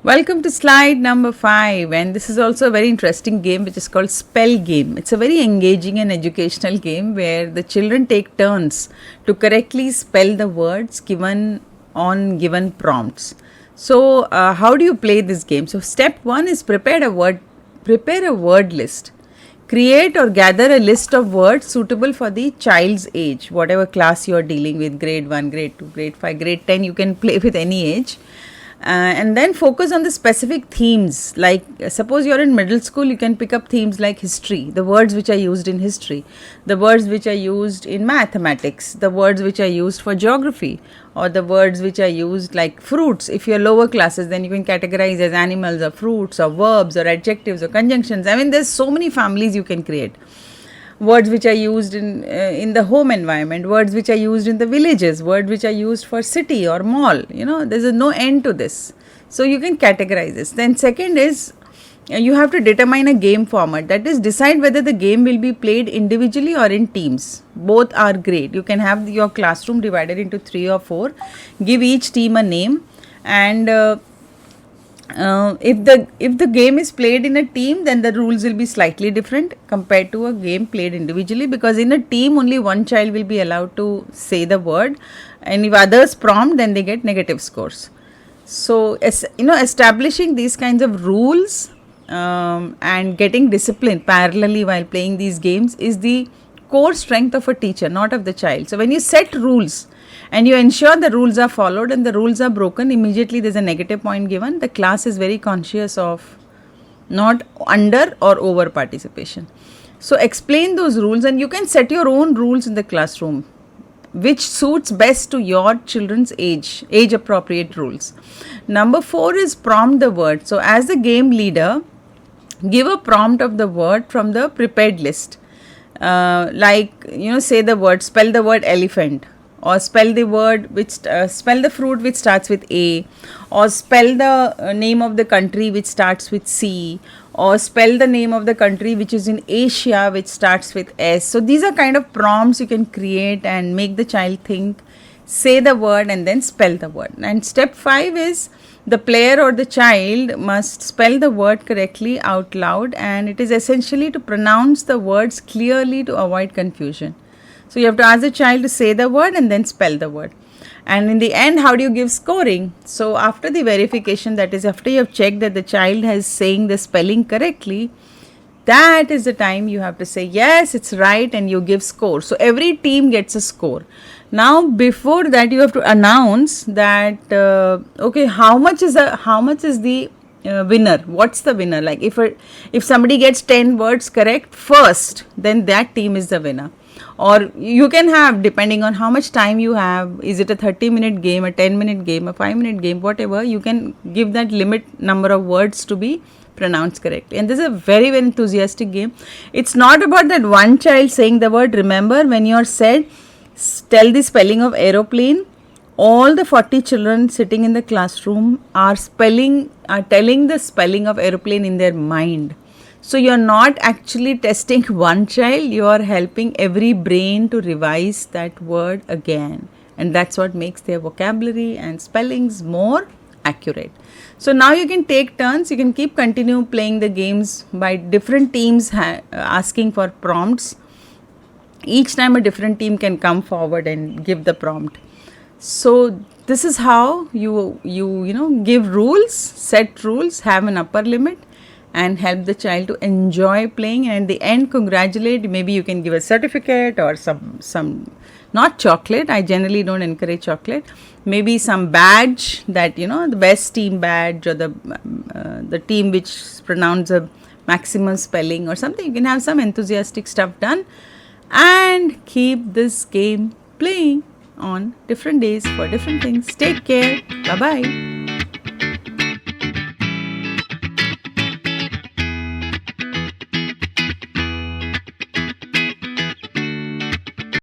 Welcome to slide number 5, and this is also a very interesting game which is called Spell Game. It's a very engaging and educational game where the children take turns to correctly spell the words given on given prompts. So how do you play this game? So step 1 is prepare a word list. Create or gather a list of words suitable for the child's age, whatever class you are dealing with, grade 1, grade 2, grade 5, grade 10, you can play with any age. And then focus on the specific themes. Like suppose you're in middle school, you can pick up themes like history, the words which are used in history, the words which are used in mathematics, the words which are used for geography, or the words which are used like fruits. If you're lower classes, then you can categorize as animals or fruits or verbs or adjectives or conjunctions. I mean, there's so many families you can create. Words which are used in the home environment, words which are used in the villages, words which are used for city or mall. There's no end to this. So you can categorize this. Then second is you have to determine a game format. That is, decide whether the game will be played individually or in teams. Both are great. You can have your classroom divided into 3 or 4. Give each team a name, and if the game is played in a team, then the rules will be slightly different compared to a game played individually, because in a team only one child will be allowed to say the word, and if others prompt, then they get negative scores. So establishing these kinds of rules and getting discipline parallelly while playing these games is the core strength of a teacher, not of the child. So when you set rules and you ensure the rules are followed and the rules are broken, immediately there's a negative point given. The class is very conscious of not under or over participation. So explain those rules, and you can set your own rules in the classroom which suits best to your children's age appropriate rules. Number 4 is prompt the word. So as the game leader, give a prompt of the word from the prepared list. Say the word, spell the word elephant, or spell the fruit which starts with A, or spell the name of the country which starts with C, or spell the name of the country which is in Asia which starts with S. So these are kind of prompts you can create and make the child think, say the word, and then spell the word. And step 5 is the player or the child must spell the word correctly out loud, and it is essentially to pronounce the words clearly to avoid confusion. So you have to ask the child to say the word and then spell the word. And in the end, how do you give scoring? So after the verification, that is after you have checked that the child has saying the spelling correctly, that is the time you have to say yes, it's right, and you give score. So every team gets a score. Now before that, you have to announce that how much is the winner? What's the winner? Like if somebody gets 10 words correct first, then that team is the winner. Or you can have, depending on how much time you have, is it a 30-minute game, a 10-minute game, a 5-minute game, whatever, you can give that limit number of words to be pronounced correctly. And this is a very, very enthusiastic game. It's not about that one child saying the word. Remember, when you're said, tell the spelling of aeroplane, all the 40 children sitting in the classroom are telling the spelling of aeroplane in their mind. So you're not actually testing one child, you are helping every brain to revise that word again. And that's what makes their vocabulary and spellings more accurate. So now you can take turns, you can continue playing the games by different teams asking for prompts. Each time a different team can come forward and give the prompt. So this is how you give rules, set rules, have an upper limit, and help the child to enjoy playing, and at the end congratulate. Maybe you can give a certificate or some not chocolate, I generally don't encourage chocolate, maybe some badge that the best team badge, or the team which pronounced the maximum spelling or something. You can have some enthusiastic stuff done and keep this game playing on different days for different things. Take care. Bye bye.